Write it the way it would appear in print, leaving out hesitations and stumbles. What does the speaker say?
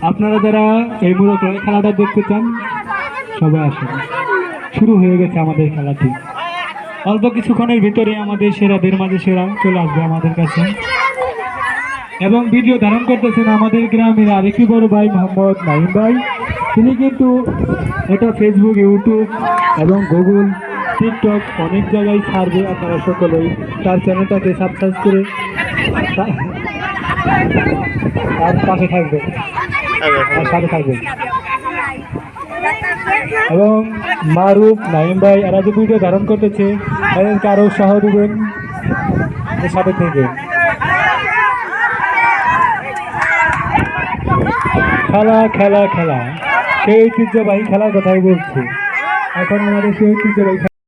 আপনারা যারা এই মূলত খেলাটা দেখতে চান সবাই আসেন। শুরু হয়ে গেছে আমাদের খেলাটি। অল্প কিছুক্ষণের ভিতরে আমাদের সেরাদের মাঝে সেরা চলে আসবে আমাদের কাছে। এবং ভিডিও ধারণ করতেছেন আমাদের গ্রামের আরেকটি বড় ভাই মোহাম্মদ নাইম ভাই। তিনি কিন্তু এটা ফেসবুক, ইউটিউব এবং গুগল, টিকটক অনেক জায়গায় ছাড়বে। আপনারা সকলেই তার চ্যানেলটাকে সাবস্ক্রাইব করে তার পাশে থাকবেন, তার সাথে থাকবেন। এবং মারুফ, নাইম ভাই এরা যে ভিডিও ধারণ করতেছে এদেরকে আরও উৎসাহ দেবেন এর সাথে থেকে। খেলা খেলা খেলা, সেই ঐতিহ্যবাহী খেলার কথাই বলছি। এখন আমাদের সেই ঐতিহ্যবাহী